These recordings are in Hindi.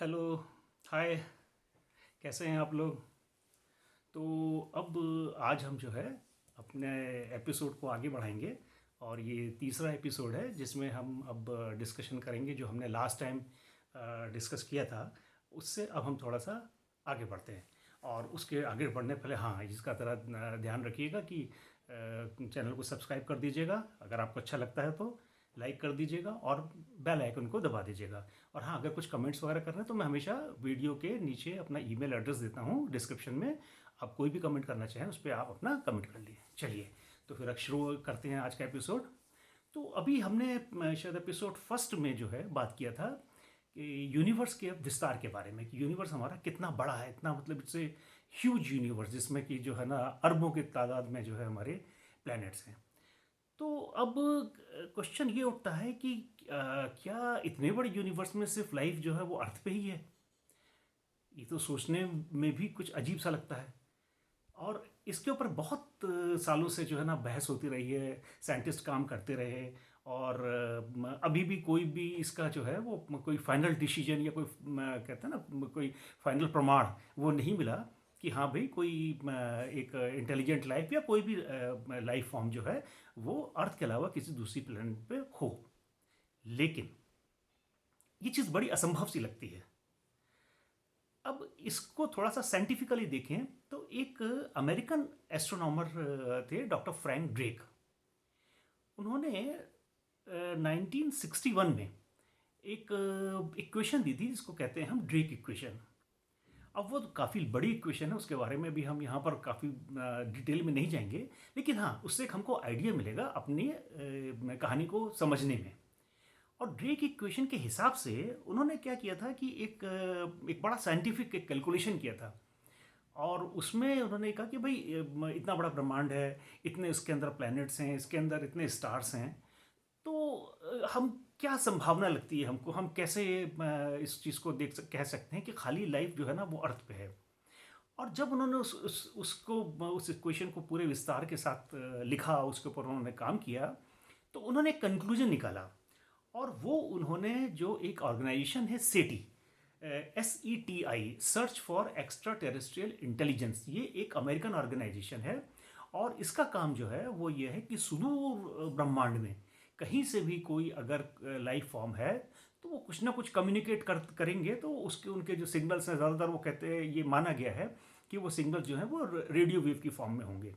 हेलो। हाय। कैसे हैं आप लोग? तो अब आज हम जो है अपने एपिसोड को आगे बढ़ाएंगे। और ये तीसरा एपिसोड है जिसमें हम अब डिस्कशन करेंगे जो हमने लास्ट टाइम डिस्कस किया था। उससे अब हम थोड़ा सा आगे बढ़ते हैं। और उसके आगे बढ़ने पहले हाँ, इसका ज़रा ध्यान रखिएगा कि चैनल को सब्सक्राइब कर दीजिएगा, अगर आपको अच्छा लगता है तो लाइक कर दीजिएगा और बेल आइकन को दबा दीजिएगा। और हाँ, अगर कुछ कमेंट्स वगैरह करना है तो मैं हमेशा वीडियो के नीचे अपना ईमेल एड्रेस देता हूँ डिस्क्रिप्शन में। आप कोई भी कमेंट करना चाहें उस पर आप अपना कमेंट कर लिए। चलिए, तो फिर अब शुरू करते हैं आज का एपिसोड। तो अभी हमने शायद एपिसोड फर्स्ट में जो है बात किया था कि यूनिवर्स के विस्तार के बारे में, कि यूनिवर्स हमारा कितना बड़ा है, इतना मतलब इट्स ए ह्यूज यूनिवर्स जिसमें कि जो है ना अरबों की तादाद में जो है हमारे प्लैनेट्स हैं। तो अब क्वेश्चन ये उठता है कि क्या इतने बड़े यूनिवर्स में सिर्फ लाइफ जो है वो अर्थ पे ही है? ये तो सोचने में भी कुछ अजीब सा लगता है। और इसके ऊपर बहुत सालों से जो है ना बहस होती रही है, साइंटिस्ट काम करते रहे। और अभी भी कोई भी इसका जो है वो कोई फाइनल डिसीजन या कोई कहते हैं ना कोई फाइनल प्रमाण वो नहीं मिला कि हाँ भाई कोई एक इंटेलिजेंट लाइफ या कोई भी लाइफ फॉर्म जो है वो अर्थ के अलावा किसी दूसरी प्लेनेट पे हो। लेकिन ये चीज़ बड़ी असंभव सी लगती है। अब इसको थोड़ा सा साइंटिफिकली देखें तो एक अमेरिकन एस्ट्रोनॉमर थे डॉक्टर फ्रैंक ड्रेक। उन्होंने 1961 में एक इक्वेशन दी थी जिसको कहते हैं हम ड्रेक इक्वेशन। अब वो काफ़ी बड़ी इक्वेशन है, उसके बारे में भी हम यहाँ पर काफ़ी डिटेल में नहीं जाएंगे। लेकिन हाँ, उससे एक हमको आइडिया मिलेगा अपनी कहानी को समझने में। और ड्रेक इक्वेशन के हिसाब से उन्होंने क्या किया था कि एक बड़ा साइंटिफिक एक कैलकुलेशन किया था। और उसमें उन्होंने कहा कि भाई इतना बड़ा ब्रह्मांड है, इतने इसके अंदर प्लैनेट्स हैं, इसके अंदर इतने स्टार्स हैं। तो हम क्या संभावना लगती है हमको, हम कैसे इस चीज़ को कह सकते हैं कि खाली लाइफ जो है ना वो अर्थ पे है। और जब उन्होंने उसको उस इक्वेशन को पूरे विस्तार के साथ लिखा, उसके ऊपर उन्होंने काम किया, तो उन्होंने एक कंक्लूजन निकाला। और वो उन्होंने जो एक ऑर्गेनाइजेशन है सेटी, SETI, search for extra terrestrial intelligence, ये एक अमेरिकन ऑर्गेनाइजेशन है। और इसका काम जो है वो ये है कि सुदूर ब्रह्मांड में कहीं से भी कोई अगर लाइफ फॉर्म है तो वो कुछ ना कुछ कम्युनिकेट करेंगे। तो उसके उनके जो सिग्नल्स हैं ज़्यादातर वो कहते हैं, ये माना गया है कि वो सिग्नल जो है वो रेडियो वेव की फॉर्म में होंगे।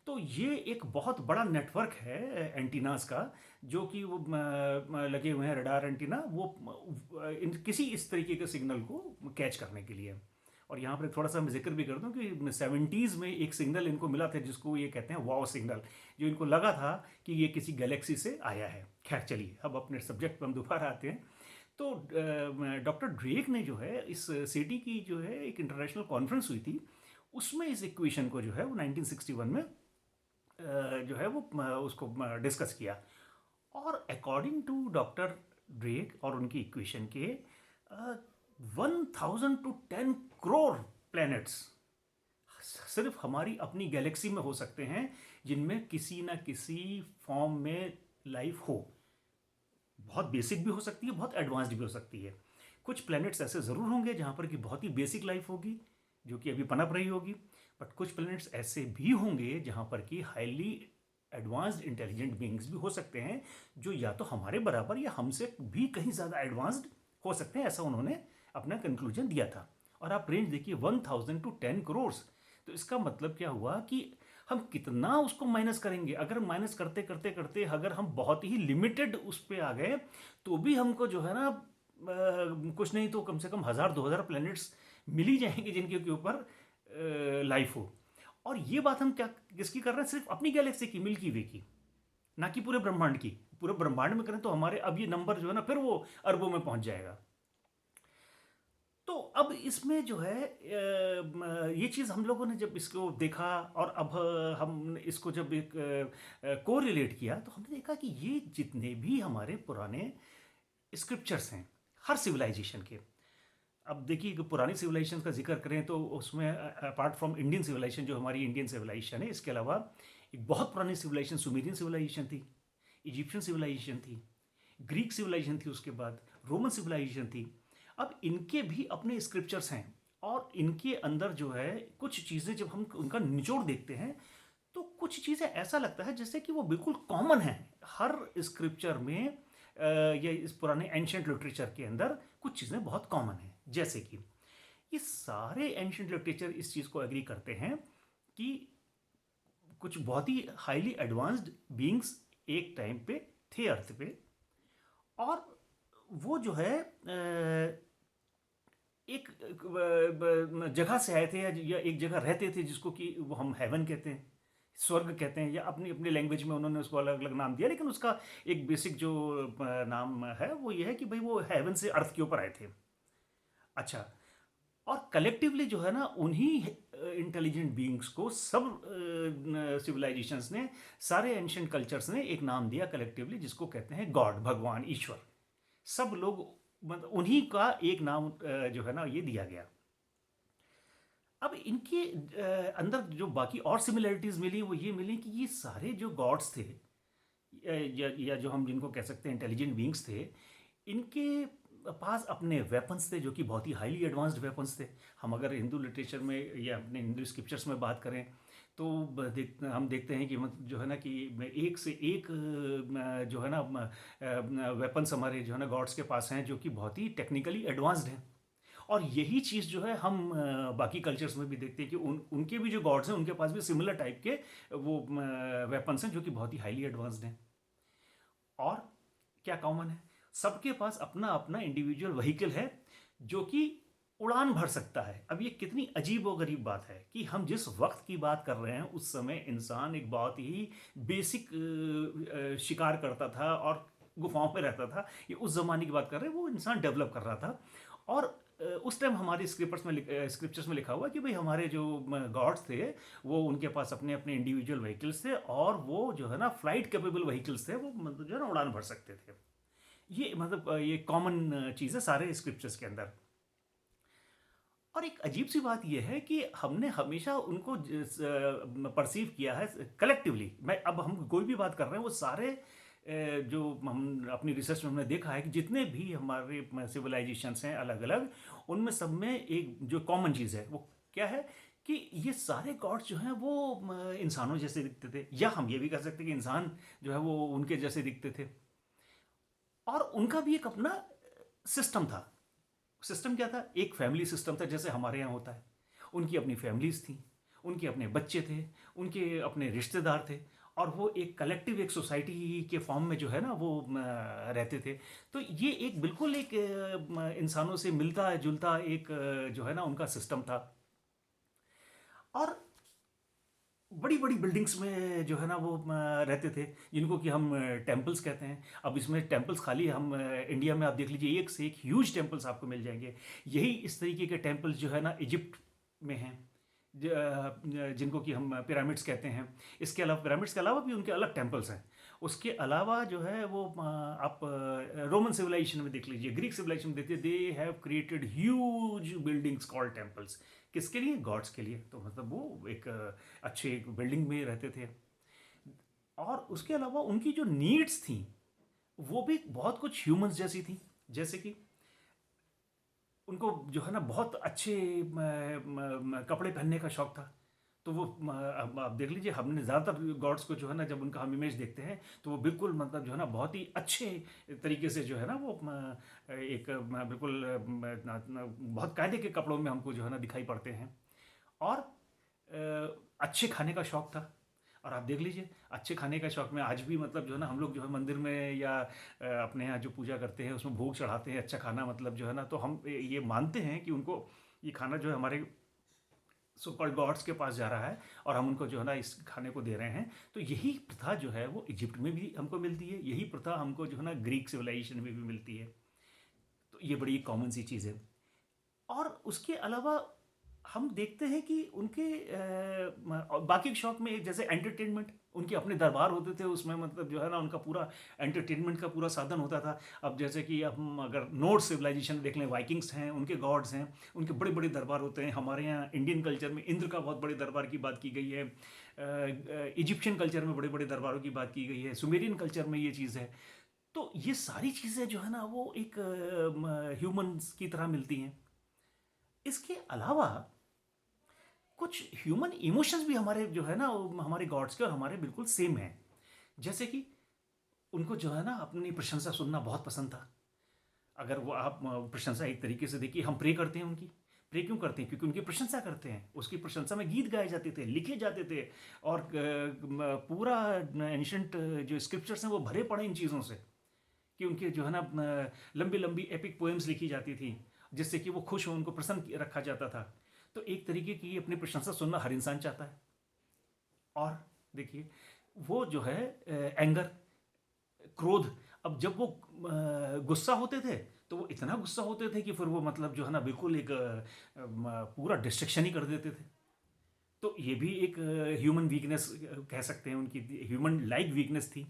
तो ये एक बहुत बड़ा नेटवर्क है एंटीनास का, जो कि वो लगे हुए हैं रडार एंटीना, वो किसी इस तरीके के सिग्नल को कैच करने के लिए। और यहाँ पर थोड़ा सा मैं जिक्र भी कर दूँ कि 70s में एक सिग्नल इनको मिला था जिसको ये कहते हैं वाव सिग्नल, जो इनको लगा था कि ये किसी गैलेक्सी से आया है। खैर चलिए, अब अपने सब्जेक्ट पर हम दोबारा आते हैं। तो डॉक्टर ड्रेक ने जो है इस सिटी की जो है एक इंटरनेशनल कॉन्फ्रेंस हुई थी, उसमें इस इक्वेशन को जो है वो 1961 में जो है वो उसको डिस्कस किया। और अकॉर्डिंग टू डॉक्टर ड्रेक और उनकी इक्वेशन के 1,000 to 10 crore प्लैनेट्स सिर्फ हमारी अपनी गैलेक्सी में हो सकते हैं जिनमें किसी ना किसी फॉर्म में लाइफ हो। बहुत बेसिक भी हो सकती है, बहुत एडवांस्ड भी हो सकती है। कुछ प्लैनेट्स ऐसे ज़रूर होंगे जहाँ पर कि बहुत ही बेसिक लाइफ होगी जो कि अभी पनप रही होगी। बट कुछ प्लैनेट्स ऐसे भी होंगे जहाँ पर कि हाईली एडवांस्ड इंटेलिजेंट बींग्स भी हो सकते हैं, जो या तो हमारे बराबर या हमसे भी कहीं ज़्यादा एडवांस्ड हो सकते हैं। ऐसा उन्होंने अपना कंक्लूजन दिया था। और आप रेंज देखिए, 1,000 to 10 crore। तो इसका मतलब क्या हुआ कि हम कितना उसको माइनस करेंगे। अगर माइनस करते करते करते अगर हम बहुत ही लिमिटेड उस पर आ गए तो भी हमको जो है ना कुछ नहीं तो कम से कम 1,000-2,000 प्लैनेट्स मिल ही जाएंगे जिनके के ऊपर लाइफ हो। और ये बात हम क्या किसकी कर रहे हैं? सिर्फ अपनी गैलेक्सी की, मिल्की वे की, ना कि पूरे ब्रह्मांड की। पूरे ब्रह्मांड में करें तो हमारे अब ये नंबर जो है ना फिर वो अरबों में पहुंच जाएगा। तो अब इसमें जो है ये चीज़ हम लोगों ने जब इसको देखा और अब हम इसको जब एक को रिलेट किया तो हमने देखा कि ये जितने भी हमारे पुराने स्क्रिप्चर्स हैं हर सिविलाइजेशन के। अब देखिए कि पुरानी सिविलाइजेशन का जिक्र करें तो उसमें अपार्ट फ्रॉम इंडियन सिविलाइजेशन जो हमारी इंडियन सिविलाइजेशन है, इसके अलावा एक बहुत पुरानी सिविलाइजेशन सुमेरियन सिविलाइजेशन थी, इजिप्शियन सिविलाइजेशन थी, ग्रीक सिविलाइजेशन थी, उसके बाद रोमन सिविलाइजेशन थी। अब इनके भी अपने स्क्रिप्चर्स हैं, और इनके अंदर जो है कुछ चीज़ें जब हम उनका निचोड़ देखते हैं तो कुछ चीज़ें ऐसा लगता है जैसे कि वो बिल्कुल कॉमन है हर स्क्रिप्चर में। या इस पुराने एंशंट लिटरेचर के अंदर कुछ चीज़ें बहुत कॉमन हैं, जैसे कि ये सारे एंशंट लिटरेचर इस चीज़ को एग्री करते हैं कि कुछ बहुत ही हाईली एडवांस्ड बीइंग्स एक टाइम पे थे अर्थ पे, और वो जो है एक जगह से आए थे, या एक जगह रहते थे जिसको कि वो हम हेवन कहते हैं, स्वर्ग कहते हैं, या अपनी अपनी लैंग्वेज में उन्होंने उसको अलग अलग नाम दिया, लेकिन उसका एक बेसिक जो नाम है वो ये है कि भाई वो हेवन से अर्थ के ऊपर आए थे। अच्छा, और कलेक्टिवली जो है ना उन्हीं इंटेलिजेंट बीइंग्स को सब सिविलाइजेशंस ने, सारे एंशिएंट कल्चर्स ने एक नाम दिया कलेक्टिवली, जिसको कहते हैं गॉड, भगवान, ईश्वर। सब लोग मतलब उन्हीं का एक नाम जो है ना ये दिया गया। अब इनके अंदर जो बाकी और सिमिलरिटीज मिली वो ये मिली कि ये सारे जो गॉड्स थे, या जो हम जिनको कह सकते हैं इंटेलिजेंट बीइंग्स थे, इनके पास अपने वेपन्स थे जो कि बहुत ही हाईली एडवांस्ड वेपन्स थे। हम अगर हिंदू लिटरेचर में या अपने हिंदू स्क्रिप्चर्स में बात करें तो हम देखते हैं कि जो है ना कि एक से एक जो है ना वेपन्स हमारे जो है ना गॉड्स के पास हैं जो कि बहुत ही टेक्निकली एडवांस्ड हैं। और यही चीज़ जो है हम बाकी कल्चर्स में भी देखते हैं कि उनके भी जो गॉड्स हैं उनके पास भी सिमिलर टाइप के वो वेपन्स हैं जो कि बहुत ही हाईली एडवांस्ड हैं। और क्या कॉमन है, सबके पास अपना अपना इंडिविजुअल व्हीकल है जो कि उड़ान भर सकता है। अब ये कितनी अजीब व गरीब बात है कि हम जिस वक्त की बात कर रहे हैं उस समय इंसान एक बहुत ही बेसिक शिकार करता था और गुफाओं में रहता था। ये उस ज़माने की बात कर रहे हैं, वो इंसान डेवलप कर रहा था। और उस टाइम हमारे स्क्रिप्चर्स में लिखा हुआ कि भाई हमारे जो गॉड्स थे वो उनके पास अपने अपने इंडिविजुअल व्हीकल्स थे, और वो जो है ना फ्लाइट कैपेबल व्हीकल्स थे, वो मतलब जो है ना उड़ान भर सकते थे। ये मतलब ये कॉमन चीज़ है सारे स्क्रिप्चर्स के अंदर। और एक अजीब सी बात यह है कि हमने हमेशा उनको परसीव किया है कलेक्टिवली। मैं अब हम कोई भी बात कर रहे हैं वो सारे जो हम अपनी रिसर्च में हमने देखा है कि जितने भी हमारे सिविलाइजेशंस हैं अलग अलग, उनमें सब में एक जो कॉमन चीज़ है वो क्या है कि ये सारे गॉड्स जो हैं वो इंसानों जैसे दिखते थे, या हम ये भी कह सकते हैं कि इंसान जो है वो उनके जैसे दिखते थे। और उनका भी एक अपना सिस्टम था। सिस्टम क्या था? एक फैमिली सिस्टम था जैसे हमारे यहाँ होता है। उनकी अपनी फैमिलीज थी, उनके अपने बच्चे थे, उनके अपने रिश्तेदार थे, और वो एक कलेक्टिव एक सोसाइटी के फॉर्म में जो है ना वो रहते थे। तो ये एक बिल्कुल एक इंसानों से मिलता जुलता एक जो है ना उनका सिस्टम था। और बड़ी बड़ी बिल्डिंग्स में जो है ना वो रहते थे, जिनको कि हम टेम्पल्स कहते हैं। अब इसमें टेम्पल्स खाली हम इंडिया में आप देख लीजिए एक से एक ह्यूज टेम्पल्स आपको मिल जाएंगे। यही इस तरीके के टेम्पल्स जो है ना इजिप्ट में हैं, जिनको कि हम पिरामिड्स कहते हैं। इसके अलावा पिरामिड्स के अलावा भी उनके अलग टेम्पल्स हैं। उसके अलावा जो है वो आप रोमन सिविलाइजेशन में देख लीजिए, ग्रीक सिविलाइजेशन में देखिए, they have created huge buildings called temples. किसके लिए? गॉड्स के लिए। तो मतलब वो एक अच्छे एक बिल्डिंग में रहते थे। और उसके अलावा उनकी जो नीड्स थी वो भी बहुत कुछ ह्यूमंस जैसी थी। जैसे कि उनको जो है ना बहुत अच्छे कपड़े पहनने का शौक था। तो वो अब आप देख लीजिए, हमने ज़्यादातर गॉड्स को जो है ना जब उनका हम इमेज देखते हैं तो वो बिल्कुल मतलब जो है ना बहुत ही अच्छे तरीके से जो है ना वो एक बिल्कुल बहुत कायदे के कपड़ों में हमको जो है ना दिखाई पड़ते हैं। और अच्छे खाने का शौक था। और आप देख लीजिए अच्छे खाने का शौक में आज भी मतलब जो है ना हम लोग जो है मंदिर में या अपने यहाँ जो पूजा करते हैं उसमें भोग चढ़ाते हैं अच्छा खाना, मतलब जो है ना, तो हम ये मानते हैं कि उनको ये खाना जो है हमारे सो कॉल्ड गॉड्स के पास जा रहा है और हम उनको जो है ना इस खाने को दे रहे हैं। तो यही प्रथा जो है वो इजिप्ट में भी हमको मिलती है, यही प्रथा हमको जो है ना ग्रीक सिविलाइजेशन में भी मिलती है। तो ये बड़ी कॉमन सी चीज़ है। और उसके अलावा हम देखते हैं कि उनके बाकी शौक में एक जैसे एंटरटेनमेंट, उनके अपने दरबार होते थे, उसमें मतलब जो है ना उनका पूरा एंटरटेनमेंट का पूरा साधन होता था। अब जैसे कि हम अगर नॉर्थ सिविलाइजेशन देख लें, वाइकिंग्स हैं, उनके गॉड्स हैं, उनके बड़े बड़े दरबार होते हैं। हमारे यहाँ इंडियन कल्चर में इंद्र का बहुत बड़े दरबार की बात की गई है। इजिप्शियन कल्चर में बड़े बड़े दरबारों की बात की गई है। सुमेरियन कल्चर में ये चीज़ है। तो ये सारी चीज़ें जो है ना वो एक ह्यूमंस की तरह मिलती हैं। इसके अलावा कुछ ह्यूमन इमोशंस भी हमारे जो है ना वो हमारे गॉड्स के और हमारे बिल्कुल सेम हैं। जैसे कि उनको जो है ना अपनी प्रशंसा सुनना बहुत पसंद था। अगर वो आप प्रशंसा एक तरीके से देखिए, हम प्रे करते हैं उनकी। प्रे क्यों करते हैं? क्योंकि उनकी प्रशंसा करते हैं। उसकी प्रशंसा में गीत गाए जाते थे, लिखे जाते थे, और पूरा एंशंट जो स्क्रिप्चर्स हैं वो भरे पड़े इन चीज़ों से, कि उनके जो है ना लंबी लंबी एपिक पोएम्स लिखी जाती थी, जिससे कि वो खुश हो, उनको प्रसन्न रखा जाता था। तो एक तरीके की अपनी प्रशंसा सुनना हर इंसान चाहता है। और देखिए, वो जो है एंगर, क्रोध, अब जब वो गुस्सा होते थे तो वो इतना गुस्सा होते थे कि फिर वो मतलब जो है ना बिल्कुल एक पूरा डिस्ट्रक्शन ही कर देते थे। तो ये भी एक ह्यूमन वीकनेस कह सकते हैं, उनकी ह्यूमन लाइक वीकनेस थी।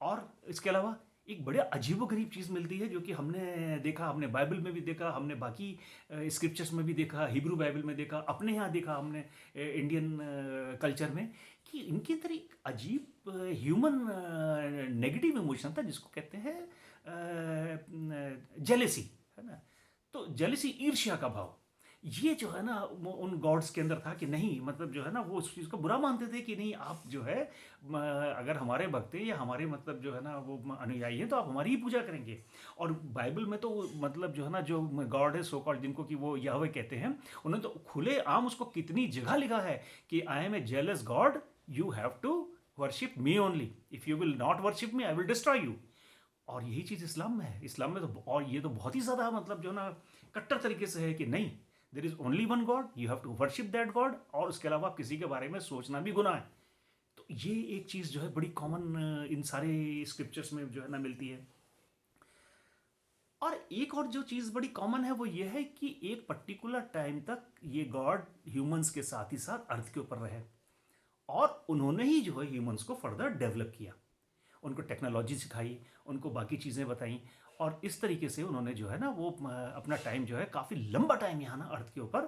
और इसके अलावा एक बड़े अजीबोगरीब चीज़ मिलती है, जो कि हमने देखा, हमने बाइबल में भी देखा, हमने बाकी स्क्रिप्चर्स में भी देखा, हिब्रू बाइबल में देखा, अपने यहाँ देखा हमने इंडियन कल्चर में, कि इनके अंदर एक अजीब ह्यूमन नेगेटिव इमोशन था, जिसको कहते हैं जेलेसी, है ना। तो जेलेसी, ईर्ष्या का भाव, ये जो है ना वो उन गॉड्स के अंदर था, कि नहीं मतलब जो है ना वो उस चीज़ को बुरा मानते थे, कि नहीं आप जो है अगर हमारे भक्त हैं या हमारे मतलब जो है ना वो अनुयायी हैं, तो आप हमारी ही पूजा करेंगे। और बाइबल में तो मतलब जो है ना जो गॉड है सो कॉल्ड, जिनको कि वो याहवे कहते हैं, उन्होंने तो खुले आम उसको कितनी जगह लिखा है कि I am a jealous God, you have to worship me only, if you will not worship me I will destroy you. और यही चीज़ इस्लाम में है। इस्लाम में तो, और ये तो बहुत ही ज़्यादा मतलब जो ना कट्टर तरीके से है कि नहीं, there is only one God, you have to worship that God, और उसके अलावा आप किसी के बारे में सोचना भी गुनाह है। तो ये एक चीज़ जो है बड़ी कॉमन इन सारे स्क्रिप्चर्स में जो है ना मिलती है। और एक और जो चीज़ बड़ी कॉमन है वो ये है कि एक पर्टिकुलर टाइम तक ये गॉड ह्यूमंस के साथ ही साथ अर्थ के ऊपर रहे, और उन्होंने ही जो है ह्यूमंस को फर्दर डेवलप किया, उनको टेक्नोलॉजी सिखाई, उनको बाकी चीज़ें बताई, और इस तरीके से उन्होंने जो है ना वो अपना टाइम जो है काफ़ी लंबा टाइम यहाँ ना अर्थ के ऊपर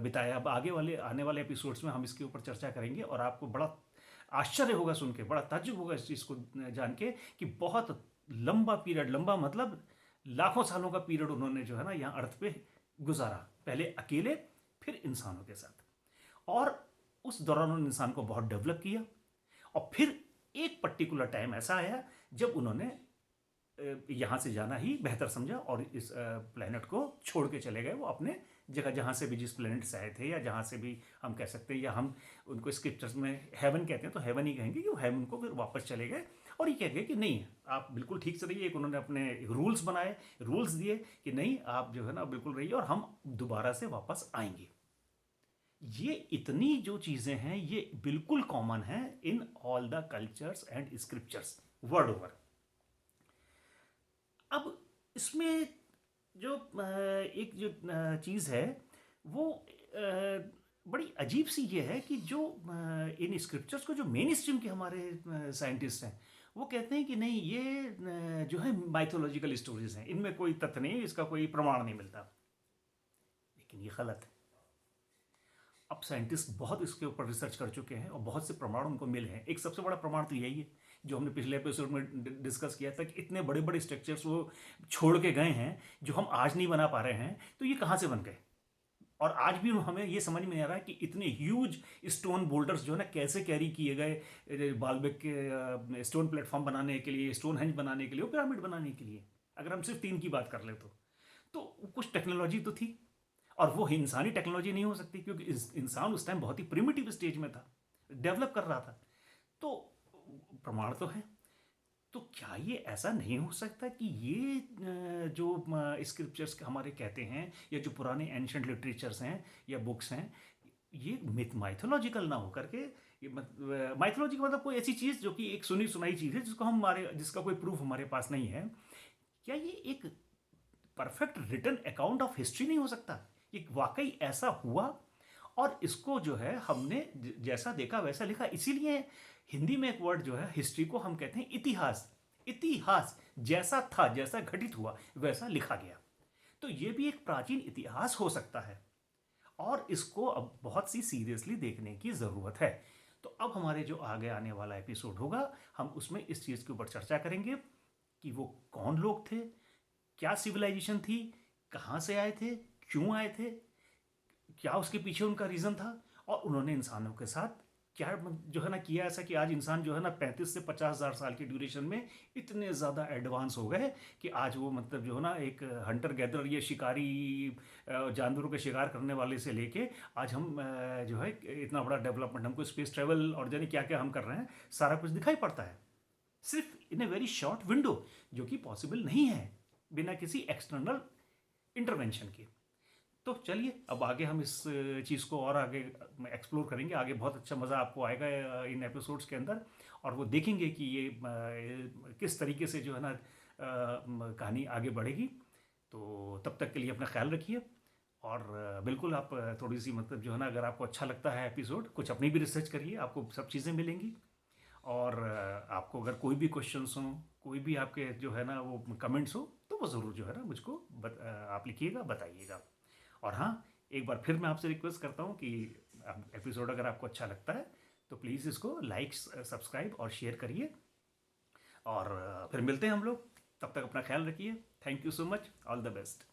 बिताया। अब आगे वाले आने वाले एपिसोड्स में हम इसके ऊपर चर्चा करेंगे, और आपको बड़ा आश्चर्य होगा सुन के, बड़ा ताज्जुब होगा इस चीज़ को जान के, कि बहुत लंबा पीरियड, लंबा मतलब लाखों सालों का पीरियड उन्होंने जो है ना यहाँ अर्थ पे गुजारा, पहले अकेले, फिर इंसानों के साथ। और उस दौरान उन्होंने इंसान को बहुत डेवलप किया, और फिर एक पर्टिकुलर टाइम ऐसा आया जब उन्होंने यहाँ से जाना ही बेहतर समझा, और इस प्लेनेट को छोड़ के चले गए, वो अपने जगह जहाँ से भी, जिस प्लेनेट से आए थे, या जहाँ से भी हम कह सकते हैं, या हम उनको स्क्रिप्चर्स में हेवन कहते हैं तो हेवन ही कहेंगे, कि वो हेवन को फिर वापस चले गए, और ये कह गए कि नहीं आप बिल्कुल ठीक से रहिए। एक उन्होंने अपने रूल्स बनाए, रूल्स दिए कि नहीं आप जो है ना बिल्कुल रहिए, और हम दोबारा से वापस आएंगे। ये इतनी जो चीज़ें हैं ये बिल्कुल कॉमन है in all the cultures and scriptures world over. अब इसमें जो एक जो चीज़ है वो बड़ी अजीब सी ये है कि जो इन स्क्रिप्चर्स को जो मेन स्ट्रीम के हमारे साइंटिस्ट हैं वो कहते हैं कि नहीं ये जो है माइथोलॉजिकल स्टोरीज हैं, इनमें कोई तथ्य नहीं, इसका कोई प्रमाण नहीं मिलता। लेकिन ये गलत है। अब साइंटिस्ट बहुत इसके ऊपर रिसर्च कर चुके हैं, और बहुत से प्रमाण उनको मिले हैं। एक सबसे बड़ा प्रमाण तो यही है जो हमने पिछले एपिसोड में डिस्कस किया था, कि इतने बड़े बड़े स्ट्रक्चर्स वो छोड़ के गए हैं जो हम आज नहीं बना पा रहे हैं, तो ये कहाँ से बन गए। और आज भी हमें ये समझ में नहीं आ रहा है कि इतने ह्यूज स्टोन बोल्डर्स जो है ना कैसे कैरी किए गए बालबेक के स्टोन प्लेटफॉर्म बनाने के लिए, स्टोन हेंज बनाने के लिए, पिरामिड बनाने के लिए, अगर हम सिर्फ 3 की बात कर ले तो कुछ टेक्नोलॉजी तो थी। और वो इंसानी टेक्नोलॉजी नहीं हो सकती, क्योंकि इंसान उस टाइम बहुत ही प्रिमिटिव स्टेज में था, डेवलप कर रहा था। तो प्रमाण तो है। तो क्या ये ऐसा नहीं हो सकता कि ये जो स्क्रिप्चर्स हमारे कहते हैं, या जो पुराने एंशंट लिटरेचर्स हैं या बुक्स हैं, ये मिथ माइथोलॉजिकल ना हो करके, ये माइथोलॉजी का मतलब कोई ऐसी चीज़ जो कि एक सुनी सुनाई चीज़ है जिसको हम हमारे, जिसका कोई प्रूफ हमारे पास नहीं है, क्या ये एक perfect written account of history नहीं हो सकता? ये वाकई ऐसा हुआ, और इसको जो है हमने जैसा देखा वैसा लिखा। इसीलिए हिंदी में एक वर्ड जो है हिस्ट्री को हम कहते हैं इतिहास। इतिहास जैसा था, जैसा घटित हुआ वैसा लिखा गया। तो ये भी एक प्राचीन इतिहास हो सकता है, और इसको अब बहुत सी सीरियसली देखने की ज़रूरत है। तो तो अब हमारे जो आगे आने वाला एपिसोड होगा, हम उसमें इस चीज़ के ऊपर चर्चा करेंगे कि वो कौन लोग थे, क्या सिविलाइजेशन थी, कहाँ से आए थे, क्यों आए थे, क्या उसके पीछे उनका रीज़न था, और उन्होंने इंसानों के साथ क्या जो है ना किया ऐसा कि आज इंसान जो है ना 35 से 50,000 साल की ड्यूरेशन में इतने ज़्यादा एडवांस हो गए कि आज वो मतलब जो है ना एक हंटर गैदर या शिकारी जानवरों के शिकार करने वाले से लेके आज हम जो है इतना बड़ा डेवलपमेंट, हमको स्पेस ट्रेवल और जाने क्या क्या हम कर रहे हैं, सारा कुछ दिखाई पड़ता है सिर्फ इन ए वेरी शॉर्ट विंडो, जो कि पॉसिबल नहीं है बिना किसी एक्सटर्नल इंटरवेंशन के। तो चलिए अब आगे हम इस चीज़ को और आगे एक्सप्लोर करेंगे, आगे बहुत अच्छा मज़ा आपको आएगा इन एपिसोड्स के अंदर, और वो देखेंगे कि ये किस तरीके से जो है ना कहानी आगे बढ़ेगी। तो तब तक के लिए अपना ख्याल रखिए, और बिल्कुल आप थोड़ी सी मतलब जो है ना अगर आपको अच्छा लगता है एपिसोड, कुछ अपनी भी रिसर्च करिए, आपको सब चीज़ें मिलेंगी। और आपको अगर कोई भी क्वेश्चंस हो, कोई भी आपके जो है ना वो कमेंट्स हो, तो वो ज़रूर जो है ना मुझको आप लिखिएगा, बताइएगा। और हाँ, एक बार फिर मैं आपसे रिक्वेस्ट करता हूँ कि एपिसोड अगर आपको अच्छा लगता है तो प्लीज़ इसको लाइक, सब्सक्राइब और शेयर करिए, और फिर मिलते हैं हम लोग। तब तक अपना ख्याल रखिए। Thank you so much, all the best.